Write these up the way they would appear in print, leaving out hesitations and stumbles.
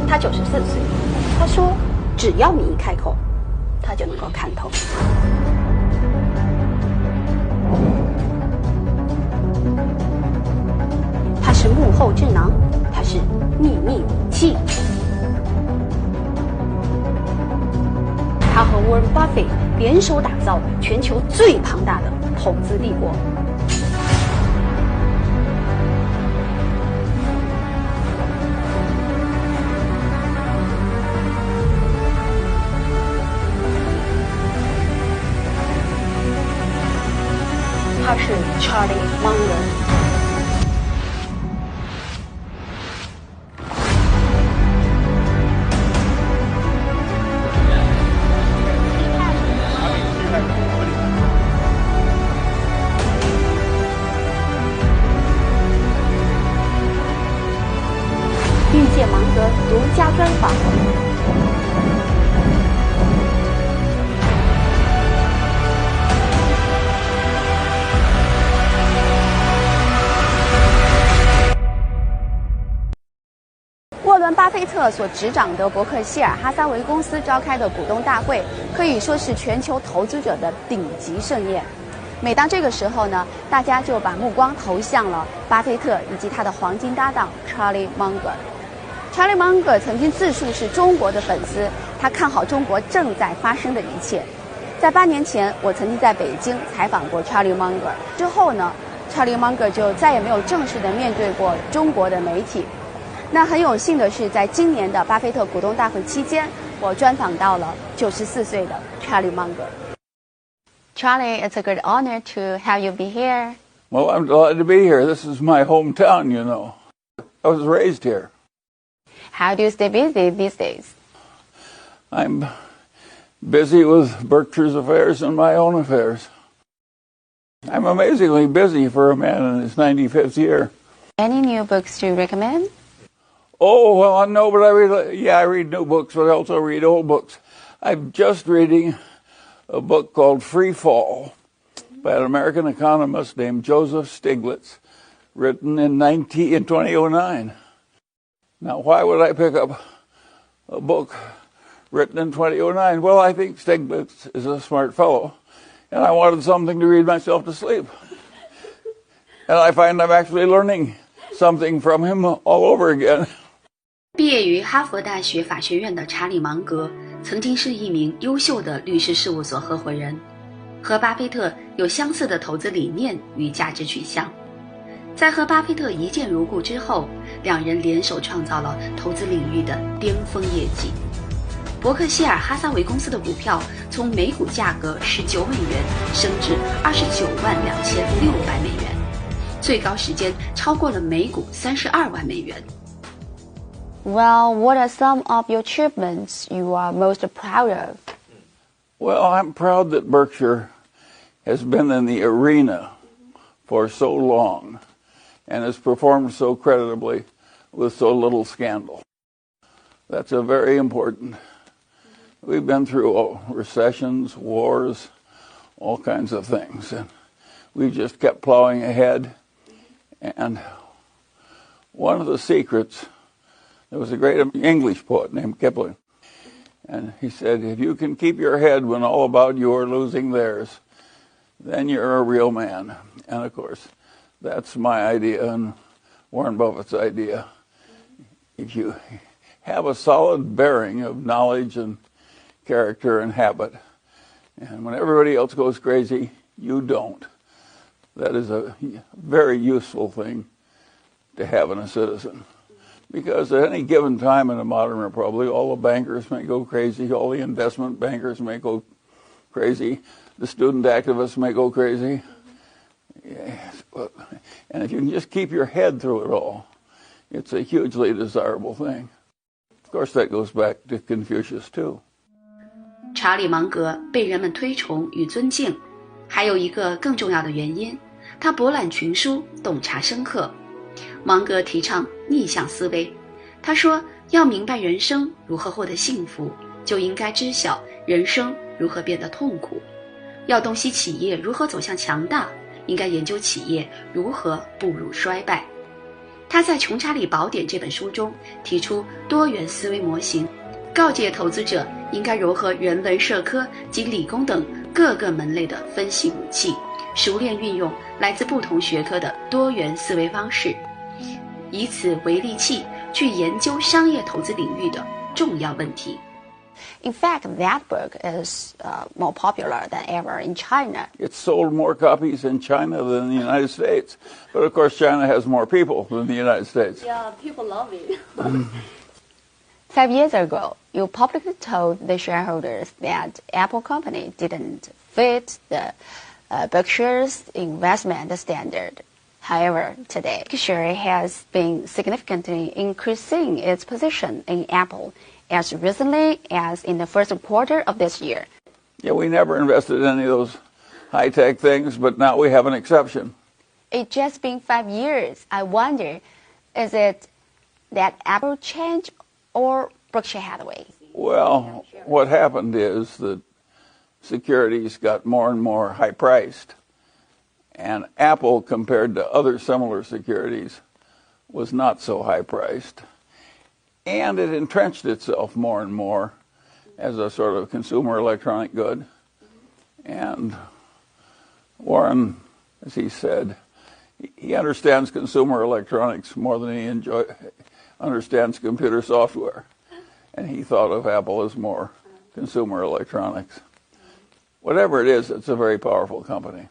他94岁，他说只要你一开口，他就能够看透。他是幕后智囊，他是秘密武器。他和沃伦·巴菲特联手打造全球最庞大的投资帝国。他是 Charlie Munger。遇见芒格独家专访。沃伦·巴菲特所执掌的伯克希尔哈撒韦公司召开的股东大会，可以说是全球投资者的顶级盛宴。每当这个时候呢，大家就把目光投向了巴菲特以及他的黄金搭档 Charlie Munger。Charlie Munger 曾经自述是中国的粉丝，他看好中国正在发生的一切。在8年前，我曾经在北京采访过 Charlie Munger， 之后呢 ，Charlie Munger 就再也没有正式的面对过中国的媒体。那很有幸的是，在今年的巴菲特股东大会期间，我专访到了94岁的 Charlie Munger。Charlie, it's a great honor to have you be here. Well, I'm glad to be here. This is my hometown, you know. I was raised here. How do you stay busy these days? I'm busy with Berkshire's affairs and my own affairs. I'm amazingly busy for a man in his 95th year. Any new books to recommend? Oh, well, no, but I read new books, but I also read old books. I'm just reading a book called Free Fall by an American economist named Joseph Stiglitz, written in 2009. Now, why would I pick up a book written in 2009? Well, I think Stiglitz is a smart fellow, and I wanted something to read myself to sleep. And I find I'm actually learning something from him all over again. 毕业于哈佛大学法学院的查理·芒格，曾经是一名优秀的律师事务所合伙人，和巴菲特有相似的投资理念与价值取向。在和巴菲特一见如故之后，两人联手创造了投资领域的巅峰业绩。伯克希尔哈撒韦公司的股票从每股价格19美元升至29.26万美元，最高时间超过了每股32万美元。Well, what are some of your achievements you are most proud of? Well, I'm proud that Berkshire has been in the arena for so long and has performed so creditably with so little scandal. That's a very important. We've been through recessions, wars, all kinds of things, and we just kept plowing ahead. And one of the secrets, there was a great English poet named Kipling, and he said, if you can keep your head when all about you are losing theirs, then you're a real man. And of course, that's my idea and Warren Buffett's idea. If you have a solid bearing of knowledge and character and habit, and when everybody else goes crazy, you don't. That is a very useful thing to have in a citizen. Because at any given time in a modern republic, all the bankers may go crazy, all the investment bankers may go crazy, the student activists may go crazy. Yes, and if you can just keep your head through it all, it's a hugely desirable thing. Of course, that goes back to Confucius, too. 查理·芒格被人们推崇与尊敬，还有一个更重要的原因，他博览群书，洞察深刻。芒格提倡逆向思维，他说要明白人生如何获得幸福，就应该知晓人生如何变得痛苦。要洞悉企业如何走向强大，应该研究企业如何步入衰败。他在《穷查理宝典》这本书中提出多元思维模型，告诫投资者应该融合人文社科及理工等各个门类的分析武器，熟练运用来自不同学科的多元思维方式，以此为利器去研究商业投资领域的重要问题。In fact, that book is more popular than ever in China. It's sold more copies in China than the United States. But of course, China has more people than the United States. Yeah, people love it. 5 years ago, you publicly told the shareholders that Apple Company didn't fit the Berkshire's investment standard. However, today, Berkshire has been significantly increasing its position in Apple as recently as in the first quarter of this year. Yeah, we never invested in any of those high-tech things, but now we have an exception. It's just been 5 years. I wonder, is it that Apple changed or Berkshire Hathaway? Well, what happened is that securities got more and more high-priced, and Apple, compared to other similar securities, was not so high-priced. And it entrenched itself more and more as a sort of consumer electronic good. And Warren, as he said, he understands consumer electronics more than he understands computer software. And he thought of Apple as more consumer electronics. Whatever it is, it's a very powerful company.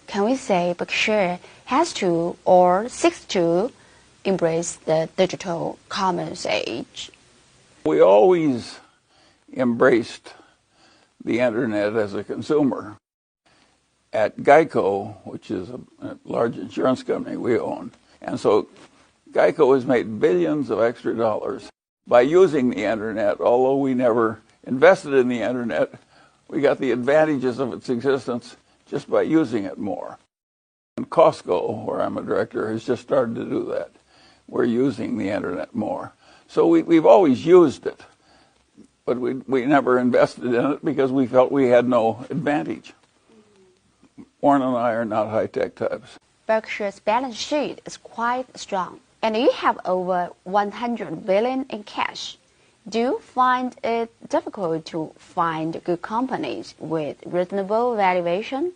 Can we say Berkshire has to or seeks to embrace the digital commerce age? We always embraced the internet as a consumer. At Geico, which is a large insurance company we own, and so Geico has made billions of extra dollars by using the internet. Although we never invested in the internet, we got the advantages of its existence just by using it more. And Costco, where I'm a director, has just started to do that. We're using the internet more. So we've always used it, but we never invested in it because we felt we had no advantage. Warren and I are not high-tech types. Berkshire's balance sheet is quite strong, and you have over 100 billion in cash. Do you find it difficult to find good companies with reasonable valuation,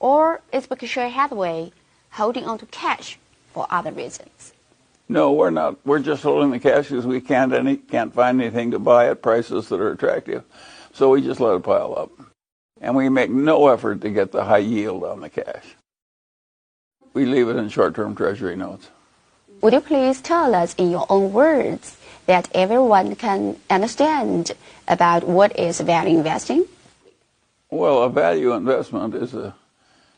or is Berkshire Hathaway holding on to cash for other reasons? No, we're not. We're just holding the cash because we can't find anything to buy at prices that are attractive. So we just let it pile up. And we make no effort to get the high yield on the cash. We leave it in short-term treasury notes. Would you please tell us in your own words that everyone can understand about what is value investing? Well, a value investment is an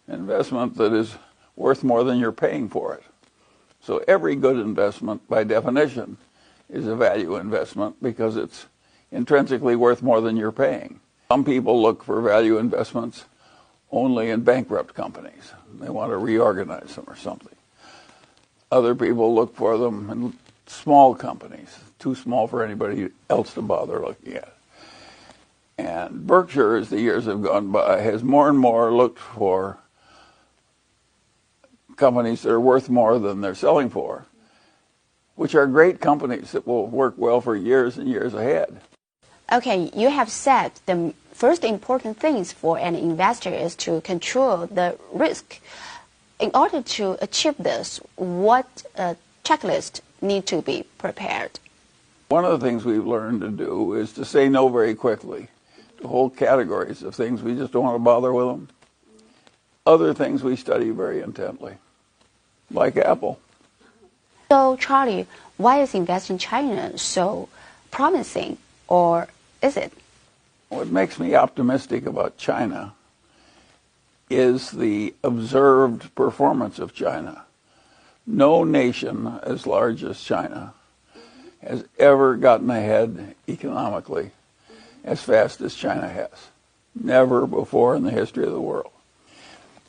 investment that is worth more than you're paying for it. So every good investment, by definition, is a value investment because it's intrinsically worth more than you're paying. Some people look for value investments only in bankrupt companies. They want to reorganize them or something. Other people look for them in small companies, too small for anybody else to bother looking at. And Berkshire, as the years have gone by, has more and more looked for companies that are worth more than they're selling for, which are great companies that will work well for years and years ahead. Okay, you have said the first important things for an investor is to control the risk. In order to achieve this, what checklist need to be prepared? One of the things we've learned to do is to say no very quickly to whole categories of things. We just don't want to bother with them. Other things we study very intently, like Apple. So, Charlie, why is investing in China so promising, or is it? What makes me optimistic about China is the observed performance of China. No nation as large as China has ever gotten ahead economically as fast as China has. Never before in the history of the world.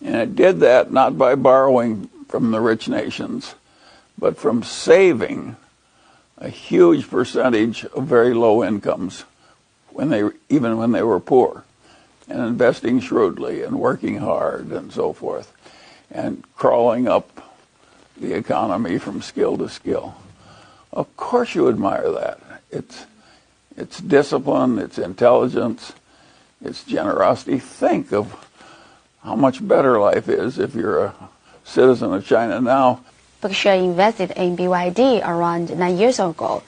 And it did that not by borrowing from the rich nations, but from saving a huge percentage of very low incomes even when they were poor, and investing shrewdly and working hard and so forth, and crawling up the economy from skill to skill. Of course you admire that. It's discipline, it's intelligence, it's generosity. Think of how much better life is if you're a citizen of China now. Berkshire invested in BYD around 9 years ago.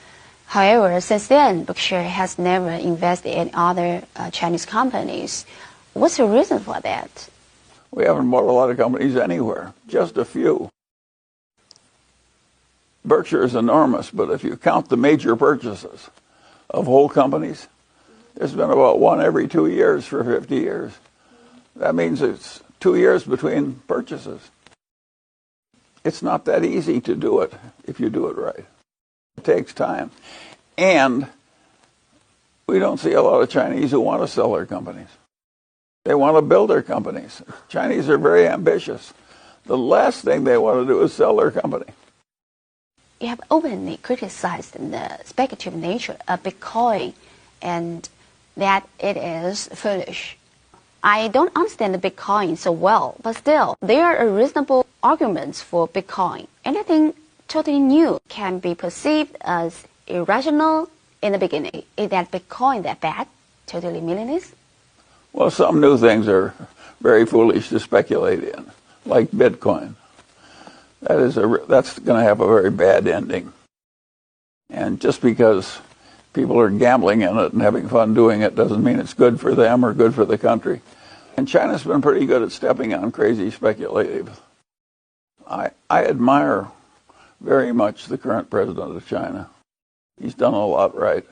However, since then, Berkshire has never invested in other Chinese companies. What's the reason for that? We haven't bought a lot of companies anywhere, just a few. Berkshire is enormous, but if you count the major purchases of whole companies, there's been about one every 2 years for 50 years. That means it's 2 years between purchases. It's not that easy to do it if you do it right. It takes time. And we don't see a lot of Chinese who want to sell their companies. They want to build their companies. Chinese are very ambitious. The last thing they want to do is sell their company. You have openly criticized the speculative nature of Bitcoin and that it is foolish. I don't understand the Bitcoin so well, but still, there are reasonable arguments for Bitcoin. Anything totally new can be perceived as irrational in the beginning. Is that Bitcoin that bad? Totally meaningless? Well, some new things are very foolish to speculate in, like Bitcoin. That's going to have a very bad ending. And just because people are gambling in it and having fun doing it doesn't mean it's good for them or good for the country. And China's been pretty good at stepping on crazy speculative. I admire very much the current president of China. He's done a lot right.